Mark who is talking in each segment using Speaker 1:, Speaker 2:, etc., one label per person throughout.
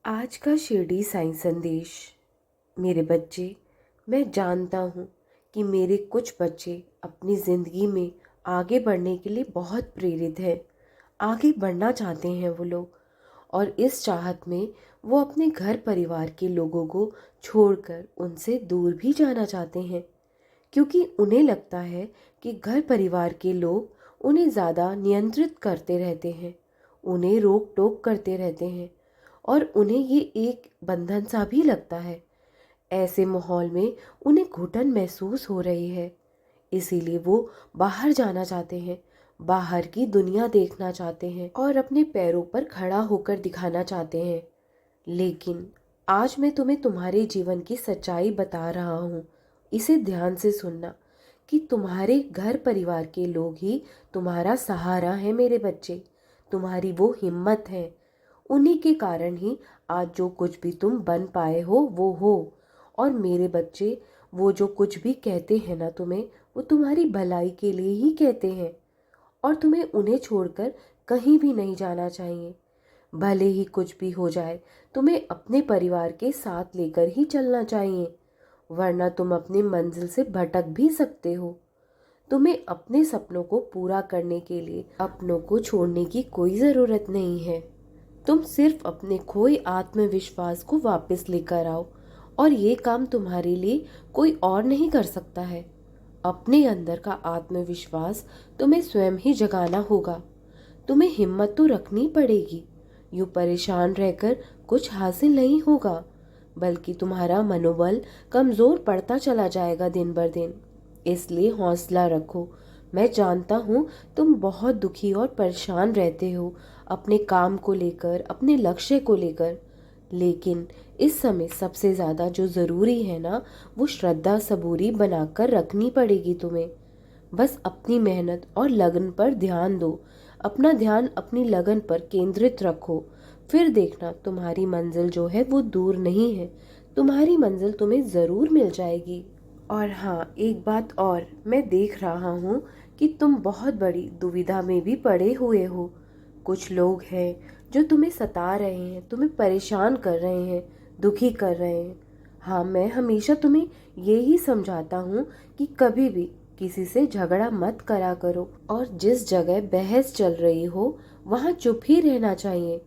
Speaker 1: आज का शिरडी साईं संदेश। मेरे बच्चे, मैं जानता हूँ कि मेरे कुछ बच्चे अपनी ज़िंदगी में आगे बढ़ने के लिए बहुत प्रेरित हैं। आगे बढ़ना चाहते हैं वो लोग, और इस चाहत में वो अपने घर परिवार के लोगों को छोड़कर उनसे दूर भी जाना चाहते हैं, क्योंकि उन्हें लगता है कि घर परिवार के लोग उन्हें ज़्यादा नियंत्रित करते रहते हैं, उन्हें रोक टोक करते रहते हैं, और उन्हें ये एक बंधन सा भी लगता है। ऐसे माहौल में उन्हें घुटन महसूस हो रही है, इसीलिए वो बाहर जाना चाहते हैं, बाहर की दुनिया देखना चाहते हैं और अपने पैरों पर खड़ा होकर दिखाना चाहते हैं। लेकिन आज मैं तुम्हें तुम्हारे जीवन की सच्चाई बता रहा हूँ। इसे ध्यान से सुनना कि तुम्हारे घर परिवार के लोग ही तुम्हारा सहारा है मेरे बच्चे, तुम्हारी वो हिम्मत है। उन्हीं के कारण ही आज जो कुछ भी तुम बन पाए हो वो हो। और मेरे बच्चे, वो जो कुछ भी कहते हैं ना तुम्हें, वो तुम्हारी भलाई के लिए ही कहते हैं, और तुम्हें उन्हें छोड़कर कहीं भी नहीं जाना चाहिए। भले ही कुछ भी हो जाए, तुम्हें अपने परिवार के साथ लेकर ही चलना चाहिए, वरना तुम अपनी मंजिल से भटक भी सकते हो। तुम्हें अपने सपनों को पूरा करने के लिए अपनों को छोड़ने की कोई ज़रूरत नहीं है। तुम सिर्फ अपने खोए आत्मविश्वास को वापस लेकर आओ, और ये काम तुम्हारे लिए कोई और नहीं कर सकता है। अपने अंदर का आत्मविश्वास तुम्हें स्वयं ही जगाना होगा। तुम्हें हिम्मत तो रखनी पड़ेगी। यूं परेशान रहकर कुछ हासिल नहीं होगा, बल्कि तुम्हारा मनोबल कमज़ोर पड़ता चला जाएगा दिन बर दिन। इसलिए हौसला रखो। मैं जानता हूँ तुम बहुत दुखी और परेशान रहते हो अपने काम को लेकर, अपने लक्ष्य को लेकर, लेकिन इस समय सबसे ज़्यादा जो ज़रूरी है ना, वो श्रद्धा सबूरी बनाकर रखनी पड़ेगी तुम्हें। बस अपनी मेहनत और लगन पर ध्यान दो। अपना ध्यान अपनी लगन पर केंद्रित रखो। फिर देखना, तुम्हारी मंजिल जो है वो दूर नहीं है। तुम्हारी मंजिल तुम्हें ज़रूर मिल जाएगी। और हाँ, एक बात और, मैं देख रहा हूँ कि तुम बहुत बड़ी दुविधा में भी पड़े हुए हो। कुछ लोग हैं जो तुम्हें सता रहे हैं, तुम्हें परेशान कर रहे हैं, दुखी कर रहे हैं। हाँ, मैं हमेशा तुम्हें यही समझाता हूँ कि कभी भी किसी से झगड़ा मत करा करो, और जिस जगह बहस चल रही हो वहाँ चुप ही रहना चाहिए।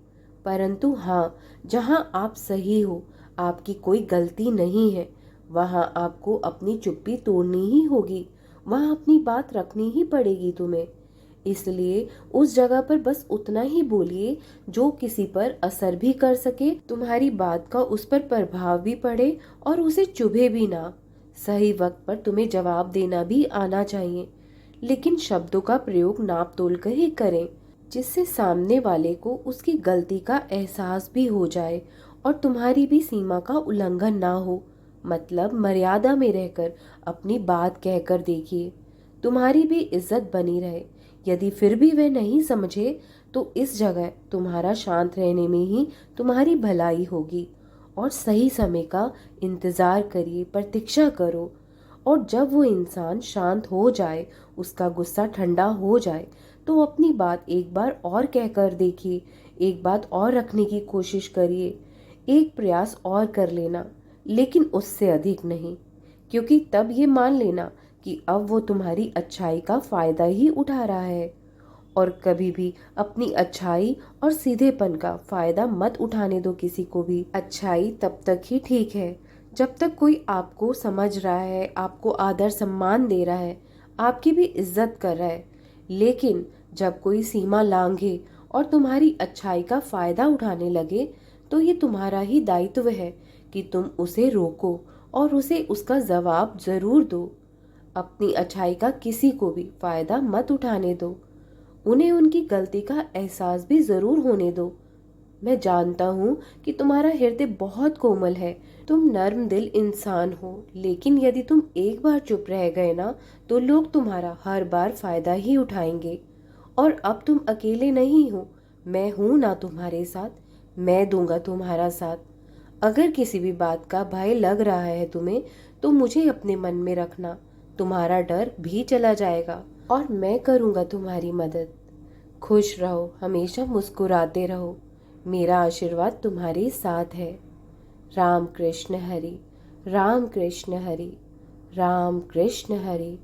Speaker 1: परंतु हाँ, जहाँ आप सही हो, आपकी कोई गलती नहीं है, वहाँ आपको अपनी चुप्पी तोड़नी ही होगी, वहाँ अपनी बात रखनी ही पड़ेगी तुम्हें। इसलिए उस जगह पर बस उतना ही बोलिए जो किसी पर असर भी कर सके, तुम्हारी बात का उस पर प्रभाव भी पड़े और उसे चुभे भी ना। सही वक्त पर तुम्हें जवाब देना भी आना चाहिए, लेकिन शब्दों का प्रयोग नाप तोल कर ही करें, जिससे सामने वाले को उसकी गलती का एहसास भी हो जाए और तुम्हारी भी सीमा का उल्लंघन ना हो। मतलब मर्यादा में रहकर अपनी बात कहकर देखिए, तुम्हारी भी इज्जत बनी रहे। यदि फिर भी वह नहीं समझे, तो इस जगह तुम्हारा शांत रहने में ही तुम्हारी भलाई होगी। और सही समय का इंतज़ार करिए, प्रतीक्षा करो, और जब वो इंसान शांत हो जाए, उसका गुस्सा ठंडा हो जाए, तो अपनी बात एक बार और कहकर देखिए, एक बात और रखने की कोशिश करिए, एक प्रयास और कर लेना, लेकिन उससे अधिक नहीं। क्योंकि तब ये मान लेना कि अब वो तुम्हारी अच्छाई का फ़ायदा ही उठा रहा है। और कभी भी अपनी अच्छाई और सीधेपन का फ़ायदा मत उठाने दो किसी को भी। अच्छाई तब तक ही ठीक है जब तक कोई आपको समझ रहा है, आपको आदर सम्मान दे रहा है, आपकी भी इज्जत कर रहा है। लेकिन जब कोई सीमा लांघे और तुम्हारी अच्छाई का फ़ायदा उठाने लगे, तो ये तुम्हारा ही दायित्व है कि तुम उसे रोको और उसे उसका जवाब ज़रूर दो। अपनी अच्छाई का किसी को भी फ़ायदा मत उठाने दो। उन्हें उनकी गलती का एहसास भी ज़रूर होने दो। मैं जानता हूँ कि तुम्हारा हृदय बहुत कोमल है, तुम नर्म दिल इंसान हो, लेकिन यदि तुम एक बार चुप रह गए ना, तो लोग तुम्हारा हर बार फ़ायदा ही उठाएंगे। और अब तुम अकेले नहीं हो, मैं हूँ ना तुम्हारे साथ, मैं दूंगा तुम्हारा साथ। अगर किसी भी बात का भय लग रहा है तुम्हें, तो मुझे अपने मन में रखना, तुम्हारा डर भी चला जाएगा और मैं करूँगा तुम्हारी मदद। खुश रहो, हमेशा मुस्कुराते रहो। मेरा आशीर्वाद तुम्हारे साथ है। राम कृष्ण हरि, राम कृष्ण हरि, राम कृष्ण हरि।